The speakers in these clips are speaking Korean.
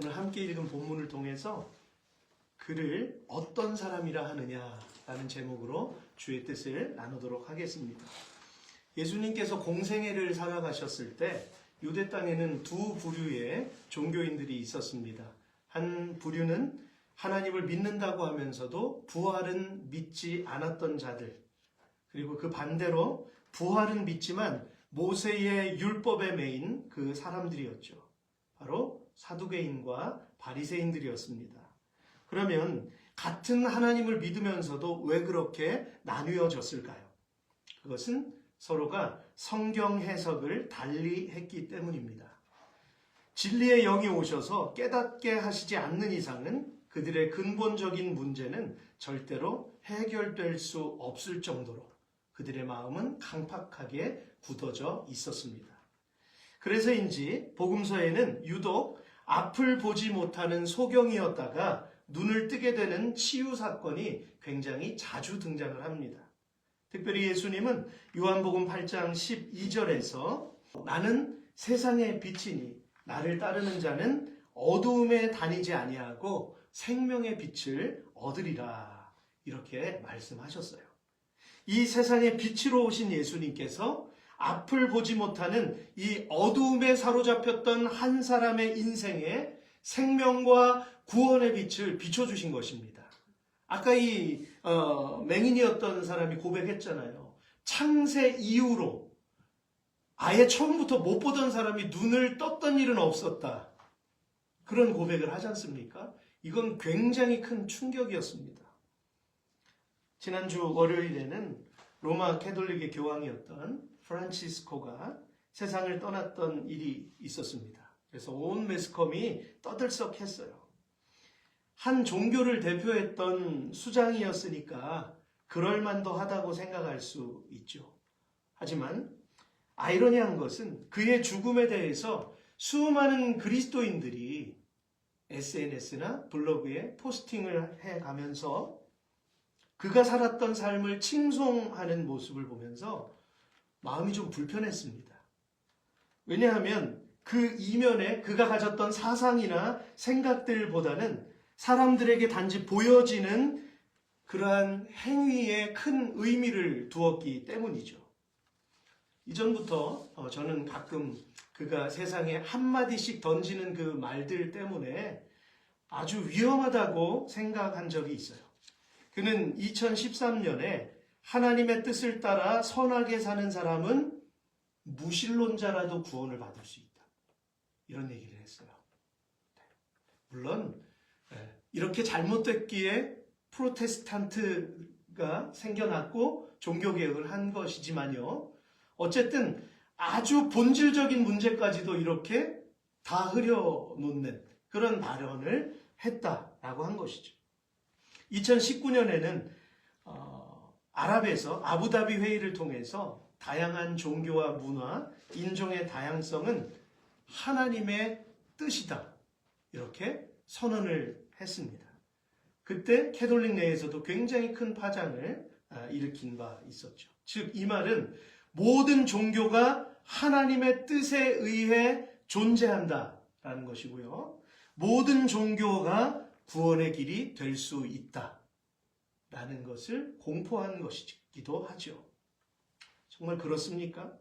오늘 함께 읽은 본문을 통해서 그를 어떤 사람이라 하느냐라는 제목으로 주의 뜻을 나누도록 하겠습니다. 예수님께서 공생애를 살아가셨을 때 유대 땅에는 두 부류의 종교인들이 있었습니다. 한 부류는 하나님을 믿는다고 하면서도 부활은 믿지 않았던 자들, 그리고 그 반대로 부활은 믿지만 모세의 율법에 매인 그 사람들이었죠. 바로 사두개인과 바리새인들이었습니다. 그러면 같은 하나님을 믿으면서도 왜 그렇게 나뉘어졌을까요? 그것은 서로가 성경 해석을 달리 했기 때문입니다. 진리의 영이 오셔서 깨닫게 하시지 않는 이상은 그들의 근본적인 문제는 절대로 해결될 수 없을 정도로 그들의 마음은 강팍하게 굳어져 있었습니다. 그래서인지 복음서에는 유독 앞을 보지 못하는 소경이었다가 눈을 뜨게 되는 치유 사건이 굉장히 자주 등장을 합니다. 특별히 예수님은 요한복음 8장 12절에서 나는 세상의 빛이니 나를 따르는 자는 어두움에 다니지 아니하고 생명의 빛을 얻으리라, 이렇게 말씀하셨어요. 이 세상의 빛으로 오신 예수님께서 앞을 보지 못하는 이 어두움에 사로잡혔던 한 사람의 인생에 생명과 구원의 빛을 비춰주신 것입니다. 아까 이 맹인이었던 사람이 고백했잖아요. 창세 이후로 아예 처음부터 못 보던 사람이 눈을 떴던 일은 없었다. 그런 고백을 하지 않습니까? 이건 굉장히 큰 충격이었습니다. 지난주 월요일에는 로마 캐톨릭의 교황이었던 프란치스코가 세상을 떠났던 일이 있었습니다. 그래서 온 매스컴이 떠들썩했어요. 한 종교를 대표했던 수장이었으니까 그럴만도 하다고 생각할 수 있죠. 하지만 아이러니한 것은 그의 죽음에 대해서 수많은 그리스도인들이 SNS나 블로그에 포스팅을 해가면서 그가 살았던 삶을 칭송하는 모습을 보면서 마음이 좀 불편했습니다. 왜냐하면 그 이면에 그가 가졌던 사상이나 생각들보다는 사람들에게 단지 보여지는 그러한 행위에 큰 의미를 두었기 때문이죠. 이전부터 저는 가끔 그가 세상에 한마디씩 던지는 그 말들 때문에 아주 위험하다고 생각한 적이 있어요. 그는 2013년에 하나님의 뜻을 따라 선하게 사는 사람은 무신론자라도 구원을 받을 수 있다, 이런 얘기를 했어요. 물론 이렇게 잘못됐기에 프로테스탄트가 생겨났고 종교개혁을 한 것이지만요, 어쨌든 아주 본질적인 문제까지도 이렇게 다 흐려놓는 그런 발언을 했다라고 한 것이죠. 2019년에는 아랍에서 아부다비 회의를 통해서 다양한 종교와 문화, 인종의 다양성은 하나님의 뜻이다, 이렇게 선언을 했습니다. 그때 캐톨릭 내에서도 굉장히 큰 파장을 일으킨 바 있었죠. 즉, 이 말은 모든 종교가 하나님의 뜻에 의해 존재한다라는 것이고요. 모든 종교가 구원의 길이 될 수 있다라는 것을 공포한 것이기도 하죠. 정말 그렇습니까?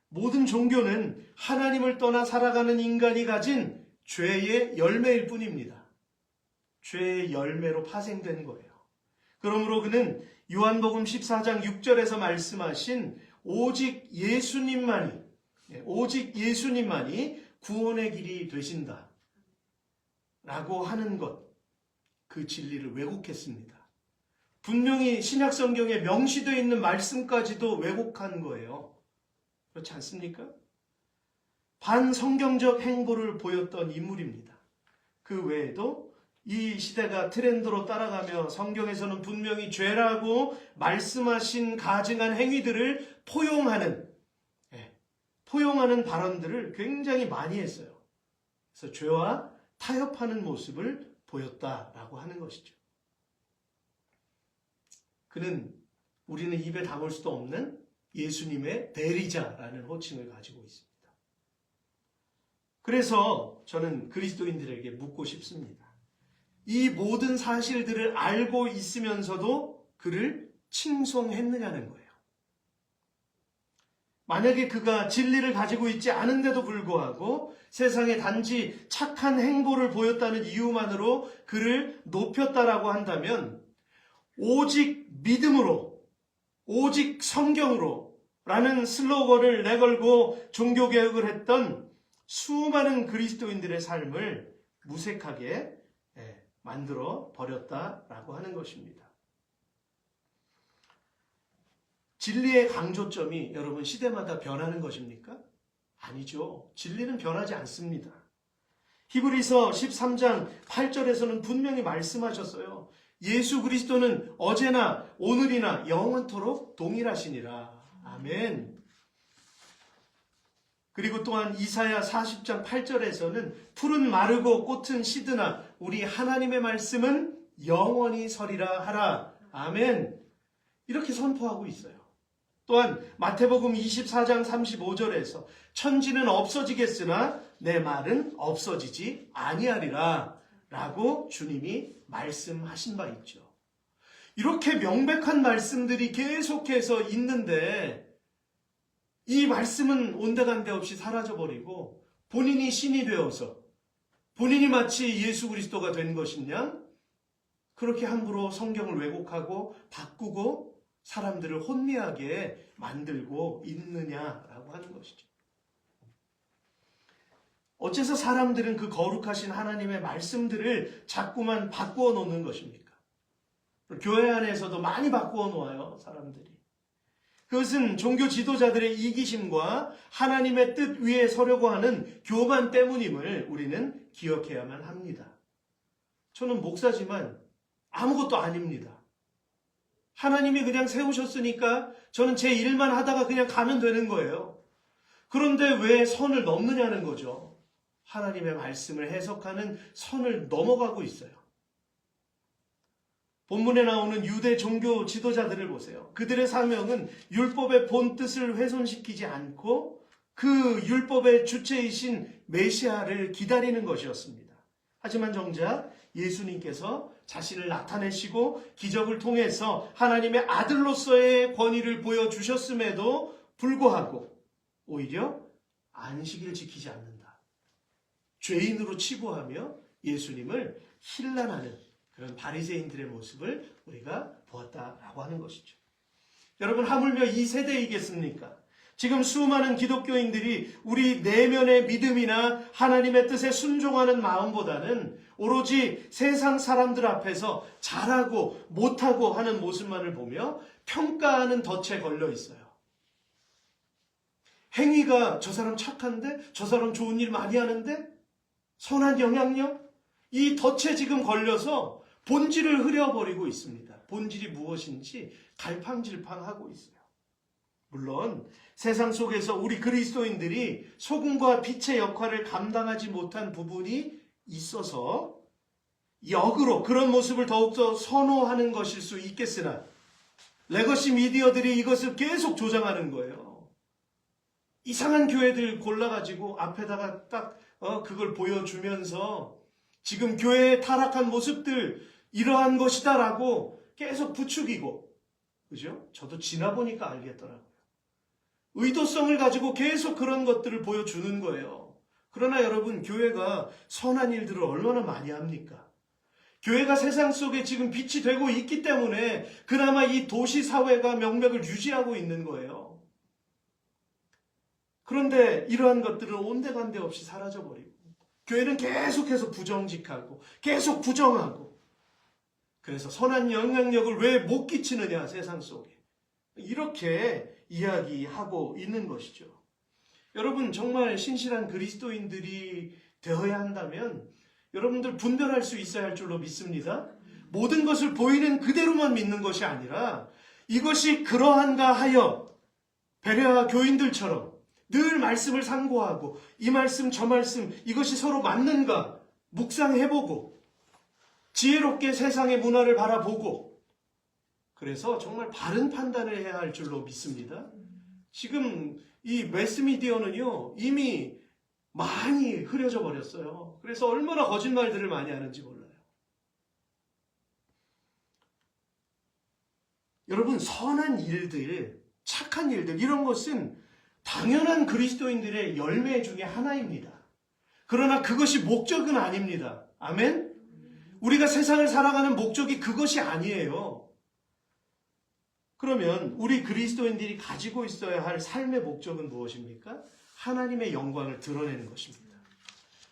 모든 종교는 하나님을 떠나 살아가는 인간이 가진 죄의 열매일 뿐입니다. 죄의 열매로 파생된 거예요. 그러므로 그는 요한복음 14장 6절에서 말씀하신 오직 예수님만이 구원의 길이 되신다 라고 하는 것, 그 진리를 왜곡했습니다. 분명히 신약 성경에 명시되어 있는 말씀까지도 왜곡한 거예요. 그렇지 않습니까? 반성경적 행보를 보였던 인물입니다. 그 외에도 이 시대가 트렌드로 따라가며 성경에서는 분명히 죄라고 말씀하신 가증한 행위들을 포용하는 발언들을 굉장히 많이 했어요. 그래서 죄와 타협하는 모습을 보였다라고 하는 것이죠. 그는 우리는 입에 담을 수도 없는 예수님의 대리자라는 호칭을 가지고 있습니다. 그래서 저는 그리스도인들에게 묻고 싶습니다. 이 모든 사실들을 알고 있으면서도 그를 칭송했느냐는 거예요. 만약에 그가 진리를 가지고 있지 않은데도 불구하고 세상에 단지 착한 행보를 보였다는 이유만으로 그를 높였다라고 한다면 오직 믿음으로, 오직 성경으로 라는 슬로건을 내걸고 종교개혁을 했던 수많은 그리스도인들의 삶을 무색하게 만들어 버렸다라고 하는 것입니다. 진리의 강조점이 여러분 시대마다 변하는 것입니까? 아니죠. 진리는 변하지 않습니다. 히브리서 13장 8절에서는 분명히 말씀하셨어요. 예수 그리스도는 어제나 오늘이나 영원토록 동일하시니라. 아멘. 그리고 또한 이사야 40장 8절에서는 풀은 마르고 꽃은 시드나 우리 하나님의 말씀은 영원히 서리라 하라. 아멘. 이렇게 선포하고 있어요. 또한 마태복음 24장 35절에서 천지는 없어지겠으나 내 말은 없어지지 아니하리라 라고 주님이 말씀하신 바 있죠. 이렇게 명백한 말씀들이 계속해서 있는데 이 말씀은 온데간데 없이 사라져버리고 본인이 신이 되어서 본인이 마치 예수 그리스도가 된 것이냐? 그렇게 함부로 성경을 왜곡하고 바꾸고 사람들을 혼미하게 만들고 있느냐라고 하는 것이죠. 어째서 사람들은 그 거룩하신 하나님의 말씀들을 자꾸만 바꾸어 놓는 것입니까? 교회 안에서도 많이 바꾸어 놓아요, 사람들이. 그것은 종교 지도자들의 이기심과 하나님의 뜻 위에 서려고 하는 교만 때문임을 우리는 기억해야만 합니다. 저는 목사지만 아무것도 아닙니다. 하나님이 그냥 세우셨으니까 저는 제 일만 하다가 그냥 가면 되는 거예요. 그런데 왜 선을 넘느냐는 거죠. 하나님의 말씀을 해석하는 선을 넘어가고 있어요. 본문에 나오는 유대 종교 지도자들을 보세요. 그들의 사명은 율법의 본뜻을 훼손시키지 않고 그 율법의 주체이신 메시아를 기다리는 것이었습니다. 하지만 정작 예수님께서 자신을 나타내시고 기적을 통해서 하나님의 아들로서의 권위를 보여주셨음에도 불구하고 오히려 안식일 지키지 않는다. 죄인으로 치부하며 예수님을 힐난하는 그런 바리새인들의 모습을 우리가 보았다라고 하는 것이죠. 여러분, 하물며 이 세대이겠습니까? 지금 수많은 기독교인들이 우리 내면의 믿음이나 하나님의 뜻에 순종하는 마음보다는 오로지 세상 사람들 앞에서 잘하고 못하고 하는 모습만을 보며 평가하는 덫에 걸려 있어요. 행위가 저 사람 착한데? 저 사람 좋은 일 많이 하는데? 선한 영향력? 이 덫에 지금 걸려서 본질을 흐려버리고 있습니다. 본질이 무엇인지 갈팡질팡하고 있어요. 물론 세상 속에서 우리 그리스도인들이 소금과 빛의 역할을 감당하지 못한 부분이 있어서 역으로 그런 모습을 더욱더 선호하는 것일 수 있겠으나 레거시 미디어들이 이것을 계속 조장하는 거예요. 이상한 교회들 골라가지고 앞에다가 딱 그걸 보여주면서 지금 교회의 타락한 모습들 이러한 것이다라고 계속 부추기고, 그죠? 저도 지나보니까 알겠더라고요. 의도성을 가지고 계속 그런 것들을 보여주는 거예요. 그러나 여러분, 교회가 선한 일들을 얼마나 많이 합니까? 교회가 세상 속에 지금 빛이 되고 있기 때문에 그나마 이 도시 사회가 명맥을 유지하고 있는 거예요. 그런데 이러한 것들은 온데간데 없이 사라져버리고 교회는 계속해서 부정직하고 계속 부정하고, 그래서 선한 영향력을 왜 못 끼치느냐 세상 속에, 이렇게 이야기하고 있는 것이죠. 여러분, 정말 신실한 그리스도인들이 되어야 한다면 여러분들 분별할 수 있어야 할 줄로 믿습니다. 모든 것을 보이는 그대로만 믿는 것이 아니라 이것이 그러한가 하여 베레아 교인들처럼 늘 말씀을 상고하고 이 말씀 저 말씀 이것이 서로 맞는가 묵상해보고 지혜롭게 세상의 문화를 바라보고, 그래서 정말 바른 판단을 해야 할 줄로 믿습니다. 지금 이 매스미디어는요, 이미 많이 흐려져 버렸어요. 그래서 얼마나 거짓말들을 많이 하는지 몰라요. 여러분, 선한 일들, 착한 일들, 이런 것은 당연한 그리스도인들의 열매 중에 하나입니다. 그러나 그것이 목적은 아닙니다. 아멘? 우리가 세상을 살아가는 목적이 그것이 아니에요. 그러면 우리 그리스도인들이 가지고 있어야 할 삶의 목적은 무엇입니까? 하나님의 영광을 드러내는 것입니다.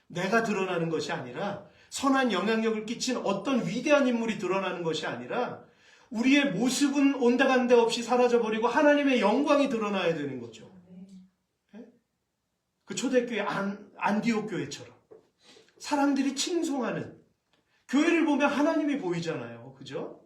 내가 드러나는 것이 아니라, 선한 영향력을 끼친 어떤 위대한 인물이 드러나는 것이 아니라, 우리의 모습은 온데간데 없이 사라져버리고 하나님의 영광이 드러나야 되는 거죠. 그 초대교회 안디옥 교회처럼 사람들이 칭송하는, 교회를 보면 하나님이 보이잖아요. 그죠?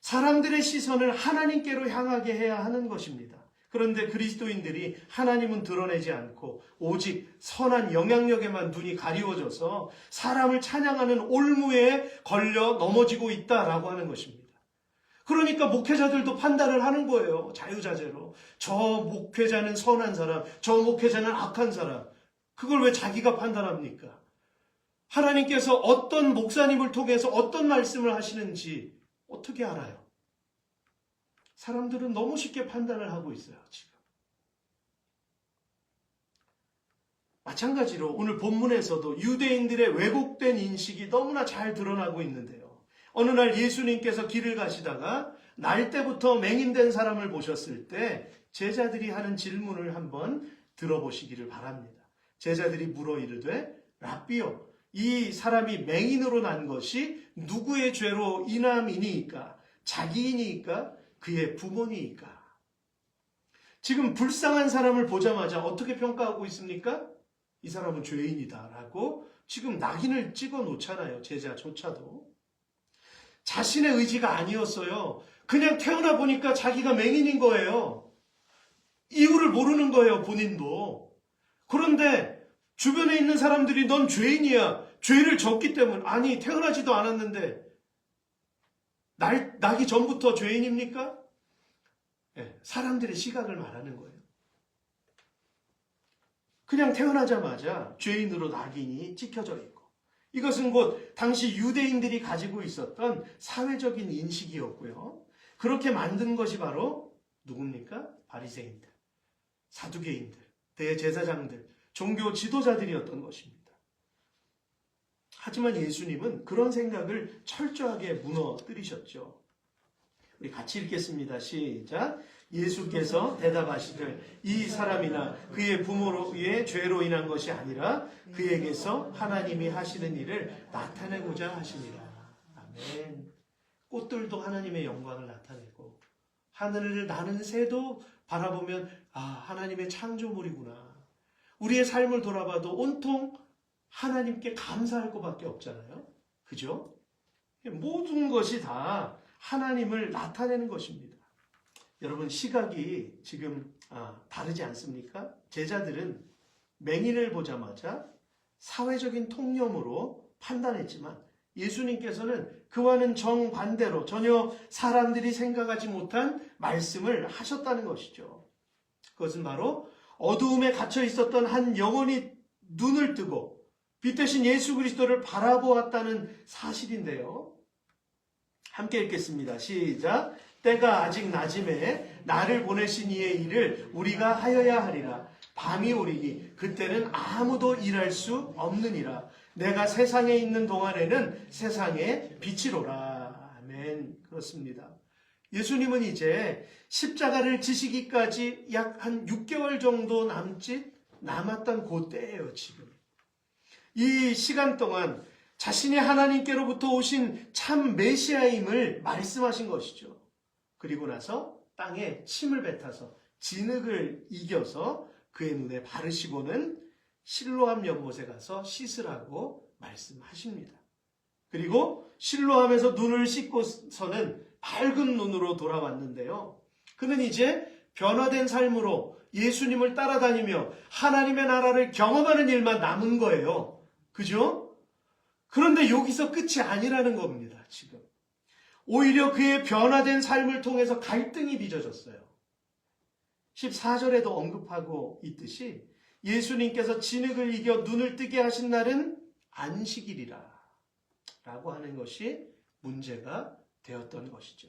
사람들의 시선을 하나님께로 향하게 해야 하는 것입니다. 그런데 그리스도인들이 하나님은 드러내지 않고 오직 선한 영향력에만 눈이 가리워져서 사람을 찬양하는 올무에 걸려 넘어지고 있다라고 하는 것입니다. 그러니까 목회자들도 판단을 하는 거예요. 자유자재로. 저 목회자는 선한 사람, 저 목회자는 악한 사람. 그걸 왜 자기가 판단합니까? 하나님께서 어떤 목사님을 통해서 어떤 말씀을 하시는지 어떻게 알아요? 사람들은 너무 쉽게 판단을 하고 있어요, 지금. 마찬가지로 오늘 본문에서도 유대인들의 왜곡된 인식이 너무나 잘 드러나고 있는데요. 어느 날 예수님께서 길을 가시다가 날 때부터 맹인된 사람을 보셨을 때 제자들이 하는 질문을 한번 들어보시기를 바랍니다. 제자들이 물어 이르되, 랍비요, 이 사람이 맹인으로 난 것이 누구의 죄로 인함이니이까? 자기이니이까? 그의 부모니이까? 지금 불쌍한 사람을 보자마자 어떻게 평가하고 있습니까? 이 사람은 죄인이다라고 지금 낙인을 찍어 놓잖아요. 제자조차도. 자신의 의지가 아니었어요. 그냥 태어나 보니까 자기가 맹인인 거예요. 이유를 모르는 거예요, 본인도. 그런데 주변에 있는 사람들이 넌 죄인이야. 죄를 졌기 때문에. 아니, 태어나지도 않았는데 나기 전부터 죄인입니까? 네, 사람들의 시각을 말하는 거예요. 그냥 태어나자마자 죄인으로 낙인이 찍혀져 있고, 이것은 곧 당시 유대인들이 가지고 있었던 사회적인 인식이었고요. 그렇게 만든 것이 바로 누굽니까? 바리새인들, 사두개인들, 대제사장들, 종교 지도자들이었던 것입니다. 하지만 예수님은 그런 생각을 철저하게 무너뜨리셨죠. 우리 같이 읽겠습니다. 시작. 예수께서 대답하시되 이 사람이나 그의 부모의 죄로 인한 것이 아니라 그에게서 하나님이 하시는 일을 나타내고자 하시니라. 아멘. 꽃들도 하나님의 영광을 나타내고 하늘을 나는 새도 바라보면 하나님의 창조물이구나. 우리의 삶을 돌아봐도 온통 하나님께 감사할 것밖에 없잖아요. 그죠? 모든 것이 다 하나님을 나타내는 것입니다. 여러분, 시각이 지금 다르지 않습니까? 제자들은 맹인을 보자마자 사회적인 통념으로 판단했지만 예수님께서는 그와는 정반대로 전혀 사람들이 생각하지 못한 말씀을 하셨다는 것이죠. 그것은 바로 어두움에 갇혀 있었던 한 영혼이 눈을 뜨고 빛 대신 예수 그리스도를 바라보았다는 사실인데요. 함께 읽겠습니다. 시작. 때가 아직 낮음에 나를 보내신 이의 일을 우리가 하여야 하리라. 밤이 오리니 그때는 아무도 일할 수 없느니라. 내가 세상에 있는 동안에는 세상의 빛이로라. 아멘. 그렇습니다. 예수님은 이제 십자가를 지시기까지 약 한 6개월 정도 남았던 그때예요, 지금. 이 시간 동안 자신이 하나님께로부터 오신 참 메시아임을 말씀하신 것이죠. 그리고 나서 땅에 침을 뱉어서 진흙을 이겨서 그의 눈에 바르시고는 실로암 연못에 가서 씻으라고 말씀하십니다. 그리고 실로암에서 눈을 씻고서는 밝은 눈으로 돌아왔는데요. 그는 이제 변화된 삶으로 예수님을 따라다니며 하나님의 나라를 경험하는 일만 남은 거예요. 그죠? 그런데 여기서 끝이 아니라는 겁니다, 지금. 오히려 그의 변화된 삶을 통해서 갈등이 빚어졌어요. 14절에도 언급하고 있듯이 예수님께서 진흙을 이겨 눈을 뜨게 하신 날은 안식일이라 라고 하는 것이 문제가 되었던 것이죠.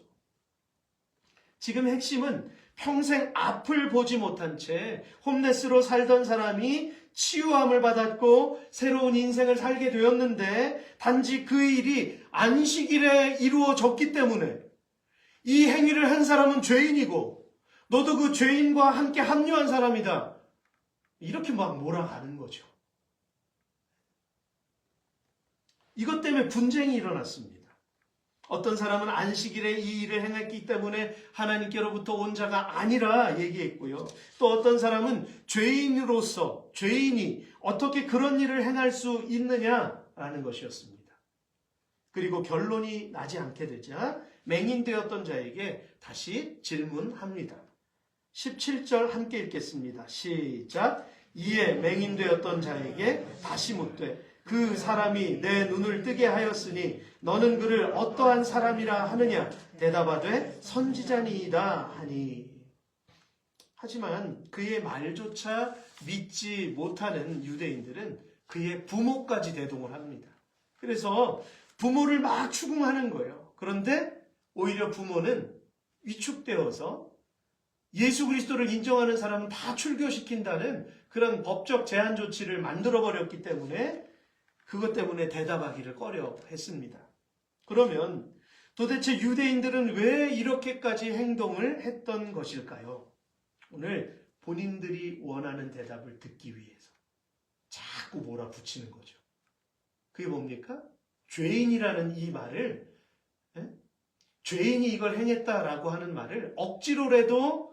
지금 핵심은 평생 앞을 보지 못한 채 홈레스로 살던 사람이 치유함을 받았고 새로운 인생을 살게 되었는데 단지 그 일이 안식일에 이루어졌기 때문에 이 행위를 한 사람은 죄인이고 너도 그 죄인과 함께 합류한 사람이다. 이렇게 막 몰아가는 거죠. 이것 때문에 분쟁이 일어났습니다. 어떤 사람은 안식일에 이 일을 행했기 때문에 하나님께로부터 온 자가 아니라 얘기했고요. 또 어떤 사람은 죄인으로서 죄인이 어떻게 그런 일을 행할 수 있느냐라는 것이었습니다. 그리고 결론이 나지 않게 되자 맹인되었던 자에게 다시 질문합니다. 17절 함께 읽겠습니다. 시작. 이에 맹인되었던 자에게 다시 묻되 그 사람이 내 눈을 뜨게 하였으니 너는 그를 어떠한 사람이라 하느냐? 대답하되 선지자니이다 하니. 하지만 그의 말조차 믿지 못하는 유대인들은 그의 부모까지 대동을 합니다. 그래서 부모를 막 추궁하는 거예요. 그런데 오히려 부모는 위축되어서 예수 그리스도를 인정하는 사람은 다 출교시킨다는 그런 법적 제한 조치를 만들어버렸기 때문에 그것 때문에 대답하기를 꺼려 했습니다. 그러면 도대체 유대인들은 왜 이렇게까지 행동을 했던 것일까요? 오늘 본인들이 원하는 대답을 듣기 위해서 자꾸 몰아붙이는 거죠. 그게 뭡니까? 죄인이라는 이 말을, 죄인이 이걸 행했다라고 하는 말을 억지로라도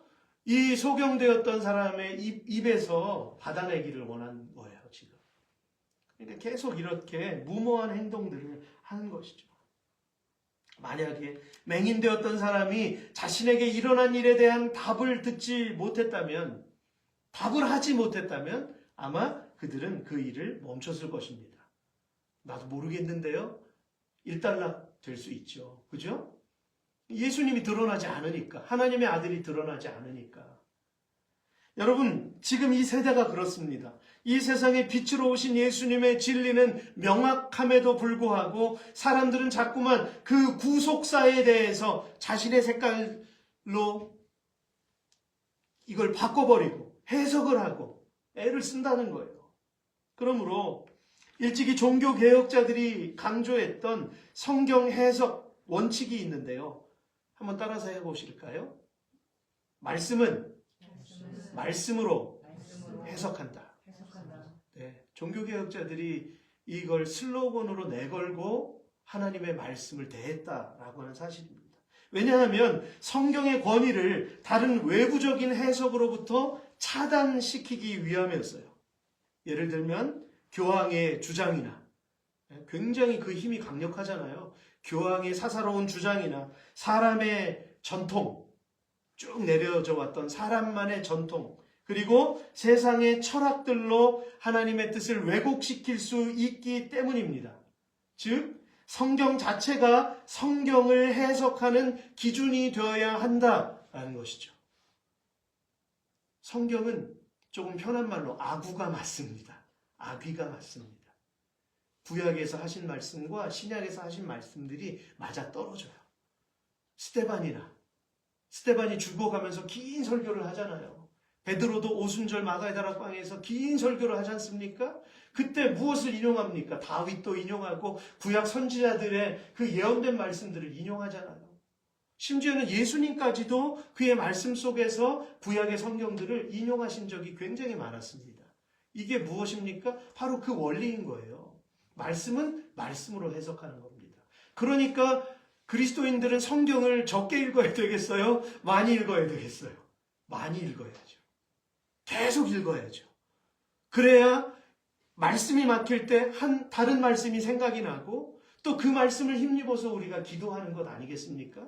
이 소경되었던 사람의 입에서 받아내기를 원한 거예요, 지금. 그러니까 계속 이렇게 무모한 행동들을 하는 것이죠. 만약에 맹인되었던 사람이 자신에게 일어난 일에 대한 답을 듣지 못했다면, 답을 하지 못했다면 아마 그들은 그 일을 멈췄을 것입니다. 나도 모르겠는데요. 일단락 될 수 있죠. 그죠? 예수님이 드러나지 않으니까, 하나님의 아들이 드러나지 않으니까. 여러분, 지금 이 세대가 그렇습니다. 이 세상에 빛으로 오신 예수님의 진리는 명확함에도 불구하고 사람들은 자꾸만 그 구속사에 대해서 자신의 색깔로 이걸 바꿔버리고 해석을 하고 애를 쓴다는 거예요. 그러므로 일찍이 종교개혁자들이 강조했던 성경 해석 원칙이 있는데요. 한번 따라서 해보실까요? 말씀은 말씀으로 해석한다. 네, 종교개혁자들이 이걸 슬로건으로 내걸고 하나님의 말씀을 대했다라고 하는 사실입니다. 왜냐하면 성경의 권위를 다른 외부적인 해석으로부터 차단시키기 위함이었어요. 예를 들면 교황의 주장이나, 굉장히 그 힘이 강력하잖아요. 교황의 사사로운 주장이나 사람의 전통, 쭉 내려져 왔던 사람만의 전통, 그리고 세상의 철학들로 하나님의 뜻을 왜곡시킬 수 있기 때문입니다. 즉, 성경 자체가 성경을 해석하는 기준이 되어야 한다라는 것이죠. 성경은 조금 편한 말로 아구가 맞습니다. 아귀가 맞습니다. 구약에서 하신 말씀과 신약에서 하신 말씀들이 맞아떨어져요. 스데반이 죽어가면서 긴 설교를 하잖아요. 베드로도 오순절 마가다락방에서 긴 설교를 하지 않습니까? 그때 무엇을 인용합니까? 다윗도 인용하고 구약 선지자들의 그 예언된 말씀들을 인용하잖아요. 심지어는 예수님까지도 그의 말씀 속에서 구약의 성경들을 인용하신 적이 굉장히 많았습니다. 이게 무엇입니까? 바로 그 원리인 거예요. 말씀은 말씀으로 해석하는 겁니다. 그러니까 그리스도인들은 성경을 적게 읽어야 되겠어요? 많이 읽어야 되겠어요? 많이 읽어야죠. 계속 읽어야죠. 그래야 말씀이 막힐 때 다른 말씀이 생각이 나고 또 그 말씀을 힘입어서 우리가 기도하는 것 아니겠습니까?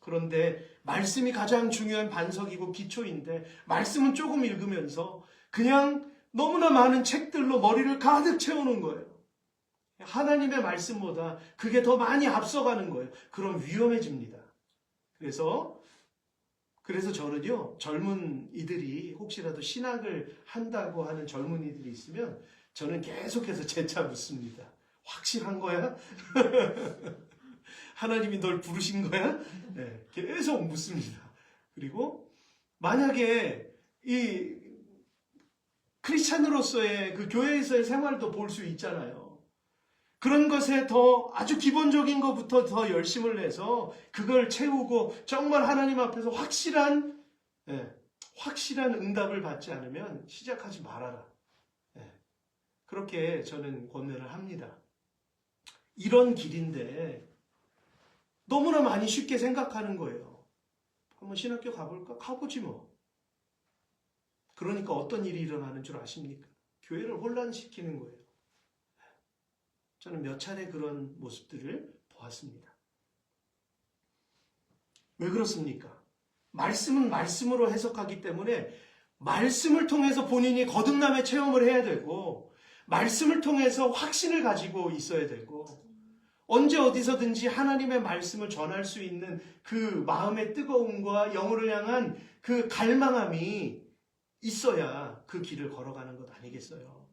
그런데 말씀이 가장 중요한 반석이고 기초인데 말씀은 조금 읽으면서 그냥 너무나 많은 책들로 머리를 가득 채우는 거예요. 하나님의 말씀보다 그게 더 많이 앞서가는 거예요. 그럼 위험해집니다. 그래서 그래서 저는요, 젊은이들이 혹시라도 신학을 한다고 하는 젊은이들이 있으면 저는 계속해서 재차 묻습니다. 확실한 거야? 하나님이 널 부르신 거야? 네, 계속 묻습니다. 그리고 만약에 이 크리스찬으로서의 그 교회에서의 생활도 볼 수 있잖아요. 그런 것에 더 아주 기본적인 것부터 더 열심을 내서 그걸 채우고 정말 하나님 앞에서 확실한 응답을 받지 않으면 시작하지 말아라. 그렇게 저는 권면을 합니다. 이런 길인데 너무나 많이 쉽게 생각하는 거예요. 한번 신학교 가볼까? 가보지 뭐. 그러니까 어떤 일이 일어나는 줄 아십니까? 교회를 혼란시키는 거예요. 저는 몇 차례 그런 모습들을 보았습니다. 왜 그렇습니까? 말씀은 말씀으로 해석하기 때문에 말씀을 통해서 본인이 거듭남의 체험을 해야 되고 말씀을 통해서 확신을 가지고 있어야 되고 언제 어디서든지 하나님의 말씀을 전할 수 있는 그 마음의 뜨거움과 영혼을 향한 그 갈망함이 있어야 그 길을 걸어가는 것 아니겠어요?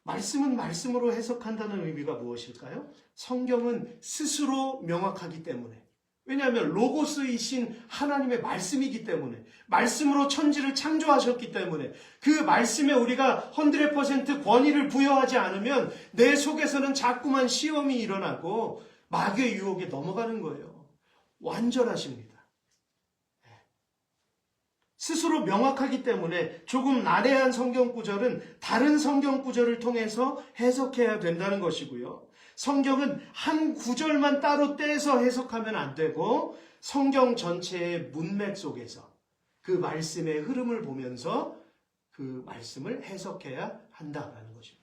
말씀은 말씀으로 해석한다는 의미가 무엇일까요? 성경은 스스로 명확하기 때문에. 왜냐하면 로고스이신 하나님의 말씀이기 때문에, 말씀으로 천지를 창조하셨기 때문에, 그 말씀에 우리가 100% 권위를 부여하지 않으면 내 속에서는 자꾸만 시험이 일어나고 마귀의 유혹에 넘어가는 거예요. 완전하십니다. 스스로 명확하기 때문에 조금 난해한 성경 구절은 다른 성경 구절을 통해서 해석해야 된다는 것이고요. 성경은 한 구절만 따로 떼서 해석하면 안 되고 성경 전체의 문맥 속에서 그 말씀의 흐름을 보면서 그 말씀을 해석해야 한다는 것입니다.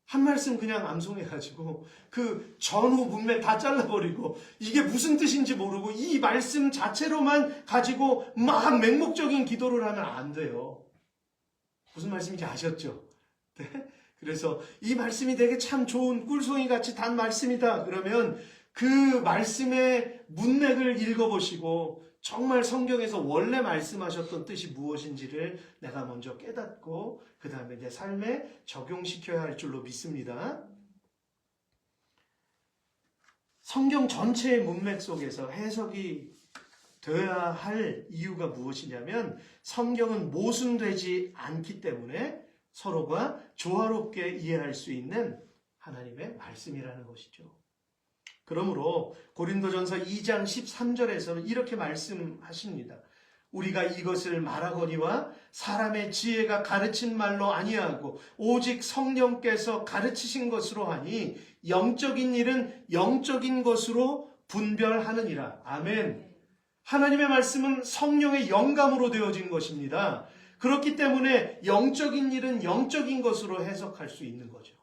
한 말씀 그냥 암송해가지고 그 전후 문맥 다 잘라버리고 이게 무슨 뜻인지 모르고 이 말씀 자체로만 가지고 막 맹목적인 기도를 하면 안 돼요. 무슨 말씀인지 아셨죠? 네? 그래서 이 말씀이 되게 참 좋은 꿀송이 같이 단 말씀이다. 그러면 그 말씀의 문맥을 읽어보시고 정말 성경에서 원래 말씀하셨던 뜻이 무엇인지를 내가 먼저 깨닫고 그 다음에 내 삶에 적용시켜야 할 줄로 믿습니다. 성경 전체의 문맥 속에서 해석이 되어야 할 이유가 무엇이냐면 성경은 모순되지 않기 때문에 서로가 조화롭게 이해할 수 있는 하나님의 말씀이라는 것이죠. 그러므로 고린도전서 2장 13절에서는 이렇게 말씀하십니다. 우리가 이것을 말하거니와 사람의 지혜가 가르친 말로 아니하고 오직 성령께서 가르치신 것으로 하니 영적인 일은 영적인 것으로 분별하느니라. 아멘. 하나님의 말씀은 성령의 영감으로 되어진 것입니다. 그렇기 때문에 영적인 일은 영적인 것으로 해석할 수 있는 거죠.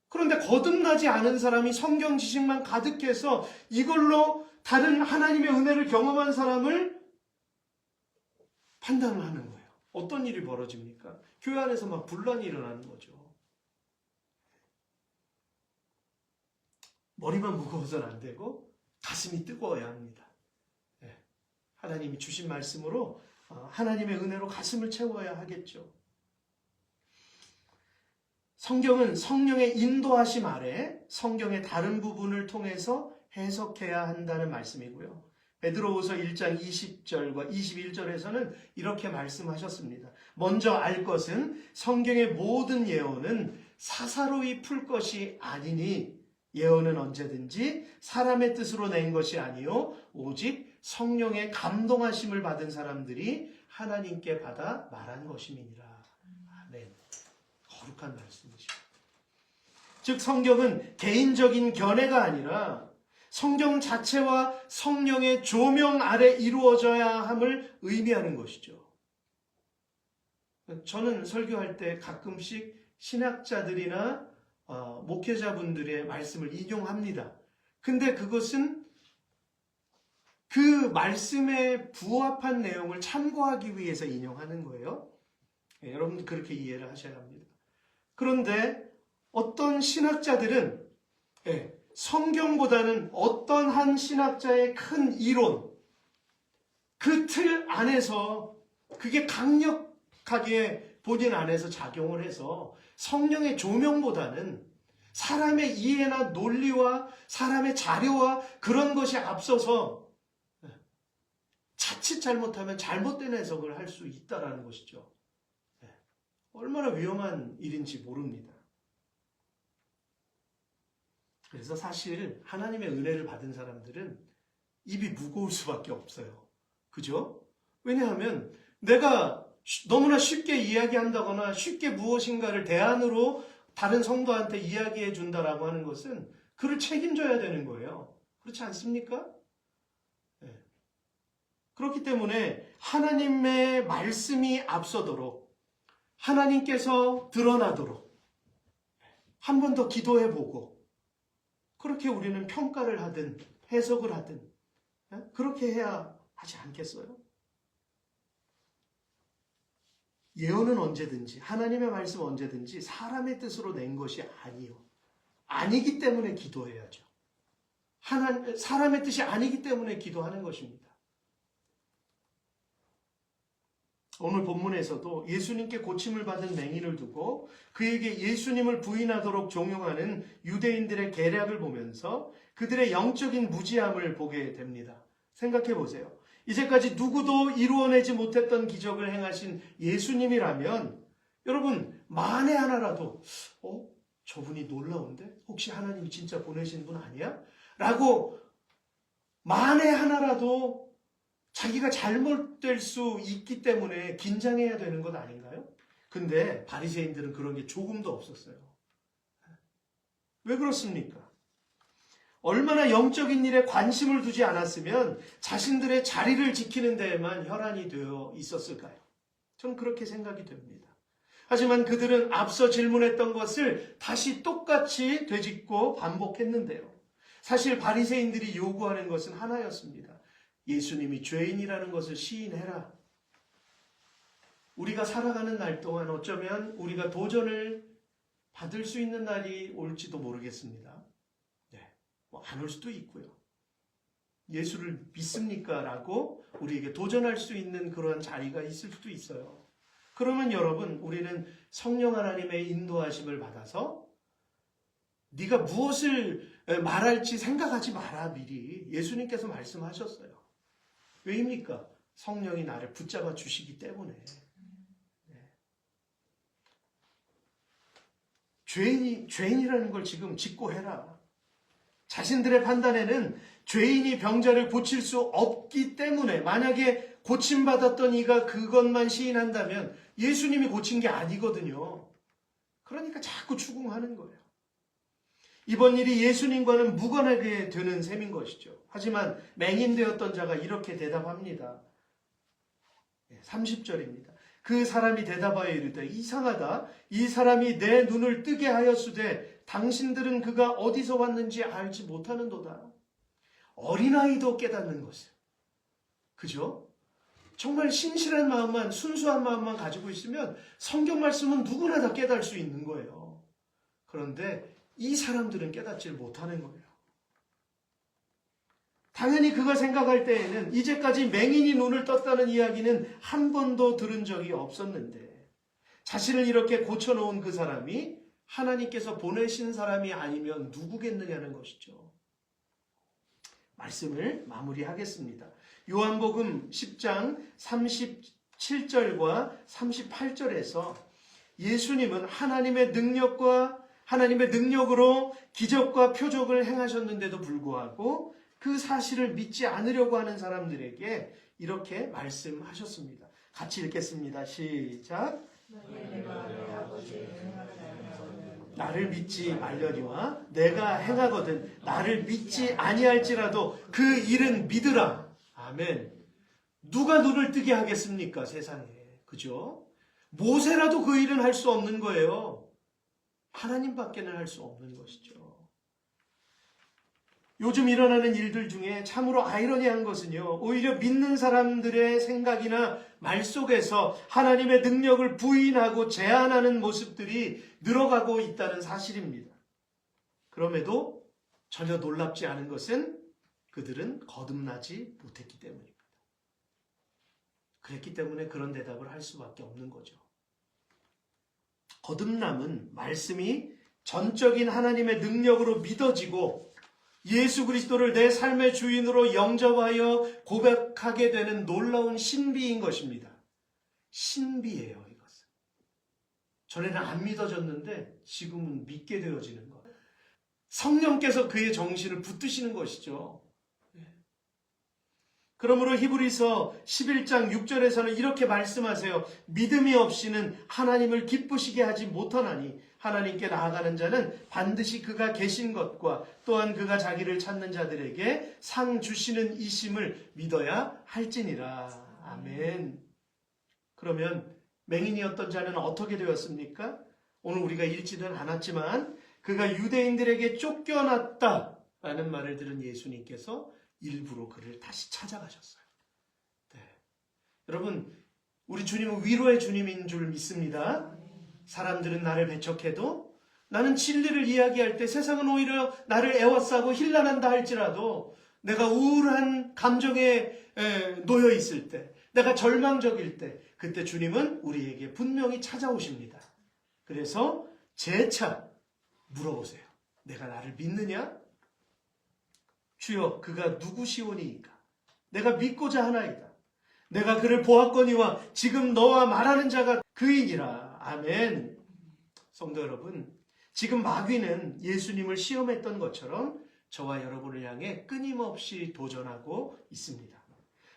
그런데 거듭나지 않은 사람이 성경 지식만 가득해서 이걸로 다른 하나님의 은혜를 경험한 사람을 판단을 하는 거예요. 어떤 일이 벌어집니까? 교회 안에서 막 분란이 일어나는 거죠. 머리만 무거워서는 안 되고 가슴이 뜨거워야 합니다. 하나님이 주신 말씀으로 하나님의 은혜로 가슴을 채워야 하겠죠. 성경은 성령의 인도하심 아래 성경의 다른 부분을 통해서 해석해야 한다는 말씀이고요. 베드로후서 1장 20절과 21절에서는 이렇게 말씀하셨습니다. 먼저 알 것은 성경의 모든 예언은 사사로이 풀 것이 아니니 예언은 언제든지 사람의 뜻으로 낸 것이 아니요 오직 성령의 감동하심을 받은 사람들이 하나님께 받아 말한 것임이니라. 아멘. 거룩한 말씀이죠. 즉 성경은 개인적인 견해가 아니라 성경 자체와 성령의 조명 아래 이루어져야 함을 의미하는 것이죠. 저는 설교할 때 가끔씩 신학자들이나 목회자분들의 말씀을 인용합니다. 근데 그것은 그 말씀에 부합한 내용을 참고하기 위해서 인용하는 거예요. 여러분도 그렇게 이해를 하셔야 합니다. 그런데 어떤 신학자들은 성경보다는 어떤 한 신학자의 큰 이론, 그 틀 안에서 그게 강력하게 본인 안에서 작용을 해서 성령의 조명보다는 사람의 이해나 논리와 사람의 자료와 그런 것이 앞서서 자칫 잘못하면 잘못된 해석을 할 수 있다는 것이죠. 얼마나 위험한 일인지 모릅니다. 그래서 사실 하나님의 은혜를 받은 사람들은 입이 무거울 수밖에 없어요. 그죠? 왜냐하면 내가 너무나 쉽게 이야기한다거나 쉽게 무엇인가를 대안으로 다른 성도한테 이야기해 준다라고 하는 것은 그를 책임져야 되는 거예요. 그렇지 않습니까? 네. 그렇기 때문에 하나님의 말씀이 앞서도록 하나님께서 드러나도록 한 번 더 기도해 보고 그렇게 우리는 평가를 하든 해석을 하든 그렇게 해야 하지 않겠어요? 예언은 언제든지 하나님의 말씀 언제든지 사람의 뜻으로 낸 것이 아니요. 아니기 때문에 기도해야죠. 사람의 뜻이 아니기 때문에 기도하는 것입니다. 오늘 본문에서도 예수님께 고침을 받은 맹인을 두고 그에게 예수님을 부인하도록 종용하는 유대인들의 계략을 보면서 그들의 영적인 무지함을 보게 됩니다. 생각해 보세요. 이제까지 누구도 이루어내지 못했던 기적을 행하신 예수님이라면 여러분 만에 하나라도 저분이 놀라운데? 혹시 하나님이 진짜 보내신 분 아니야? 라고 만에 하나라도 자기가 잘못될 수 있기 때문에 긴장해야 되는 것 아닌가요? 근데 바리새인들은 그런 게 조금도 없었어요. 왜 그렇습니까? 얼마나 영적인 일에 관심을 두지 않았으면 자신들의 자리를 지키는 데에만 혈안이 되어 있었을까요? 저는 그렇게 생각이 됩니다. 하지만 그들은 앞서 질문했던 것을 다시 똑같이 되짚고 반복했는데요. 사실 바리새인들이 요구하는 것은 하나였습니다. 예수님이 죄인이라는 것을 시인해라. 우리가 살아가는 날 동안 어쩌면 우리가 도전을 받을 수 있는 날이 올지도 모르겠습니다. 안 올 수도 있고요. 예수를 믿습니까? 라고 우리에게 도전할 수 있는 그런 자리가 있을 수도 있어요. 그러면 여러분, 우리는 성령 하나님의 인도하심을 받아서 네가 무엇을 말할지 생각하지 마라 미리. 예수님께서 말씀하셨어요. 왜입니까? 성령이 나를 붙잡아 주시기 때문에. 죄인이라는 걸 지금 직고해라. 자신들의 판단에는 죄인이 병자를 고칠 수 없기 때문에 만약에 고침받았던 이가 그것만 시인한다면 예수님이 고친 게 아니거든요. 그러니까 자꾸 추궁하는 거예요. 이번 일이 예수님과는 무관하게 되는 셈인 것이죠. 하지만 맹인되었던 자가 이렇게 대답합니다. 30절입니다. 그 사람이 대답하여 이르되 이상하다. 이 사람이 내 눈을 뜨게 하였으되 당신들은 그가 어디서 왔는지 알지 못하는도다. 어린아이도 깨닫는 것을. 그죠? 정말 신실한 마음만, 순수한 마음만 가지고 있으면 성경 말씀은 누구나 다 깨달을 수 있는 거예요. 그런데 이 사람들은 깨닫지 못하는 거예요. 당연히 그걸 생각할 때에는 이제까지 맹인이 눈을 떴다는 이야기는 한 번도 들은 적이 없었는데 자신을 이렇게 고쳐놓은 그 사람이 하나님께서 보내신 사람이 아니면 누구겠느냐는 것이죠. 말씀을 마무리하겠습니다. 요한복음 10장 37절과 38절에서 예수님은 하나님의 능력으로 기적과 표적을 행하셨는데도 불구하고 그 사실을 믿지 않으려고 하는 사람들에게 이렇게 말씀하셨습니다. 같이 읽겠습니다. 시작. 나를 믿지 말려니와 내가 행하거든 나를 믿지 아니할지라도 그 일은 믿으라. 아멘. 누가 눈을 뜨게 하겠습니까? 세상에. 그죠? 모세라도 그 일은 할 수 없는 거예요. 하나님밖에는 할 수 없는 것이죠. 요즘 일어나는 일들 중에 참으로 아이러니한 것은요, 오히려 믿는 사람들의 생각이나 말 속에서 하나님의 능력을 부인하고 제한하는 모습들이 늘어가고 있다는 사실입니다. 그럼에도 전혀 놀랍지 않은 것은 그들은 거듭나지 못했기 때문입니다. 그랬기 때문에 그런 대답을 할 수밖에 없는 거죠. 거듭남은 말씀이 전적인 하나님의 능력으로 믿어지고 예수 그리스도를 내 삶의 주인으로 영접하여 고백하게 되는 놀라운 신비인 것입니다. 신비예요, 이것은. 전에는 안 믿어졌는데 지금은 믿게 되어지는 것. 성령께서 그의 정신을 붙드시는 것이죠. 그러므로 히브리서 11장 6절에서는 이렇게 말씀하세요. 믿음이 없이는 하나님을 기쁘시게 하지 못하나니 하나님께 나아가는 자는 반드시 그가 계신 것과 또한 그가 자기를 찾는 자들에게 상 주시는 이심을 믿어야 할지니라. 아멘. 그러면 맹인이었던 자는 어떻게 되었습니까? 오늘 우리가 읽지는 않았지만 그가 유대인들에게 쫓겨났다라는 말을 들은 예수님께서 일부러 그를 다시 찾아가셨어요. 네. 여러분, 우리 주님은 위로의 주님인 줄 믿습니다. 사람들은 나를 배척해도 나는 진리를 이야기할 때 세상은 오히려 나를 애워싸고 힐난한다 할지라도 내가 우울한 감정에 놓여 있을 때, 내가 절망적일 때, 그때 주님은 우리에게 분명히 찾아오십니다. 그래서 재차 물어보세요. 내가 나를 믿느냐? 주여, 그가 누구시오니이까? 내가 믿고자 하나이다. 내가 그를 보았거니와 지금 너와 말하는 자가 그이니라. 아멘. 성도 여러분, 지금 마귀는 예수님을 시험했던 것처럼 저와 여러분을 향해 끊임없이 도전하고 있습니다.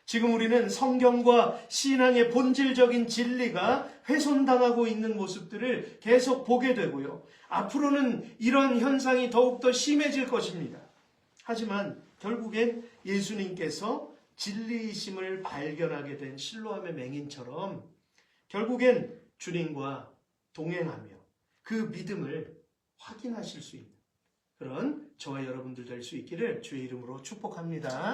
지금 우리는 성경과 신앙의 본질적인 진리가 훼손당하고 있는 모습들을 계속 보게 되고요. 앞으로는 이런 현상이 더욱더 심해질 것입니다. 하지만 결국엔 예수님께서 진리이심을 발견하게 된 실로암의 맹인처럼 결국엔 주님과 동행하며 그 믿음을 확인하실 수 있는 그런 저와 여러분들 될 수 있기를 주의 이름으로 축복합니다.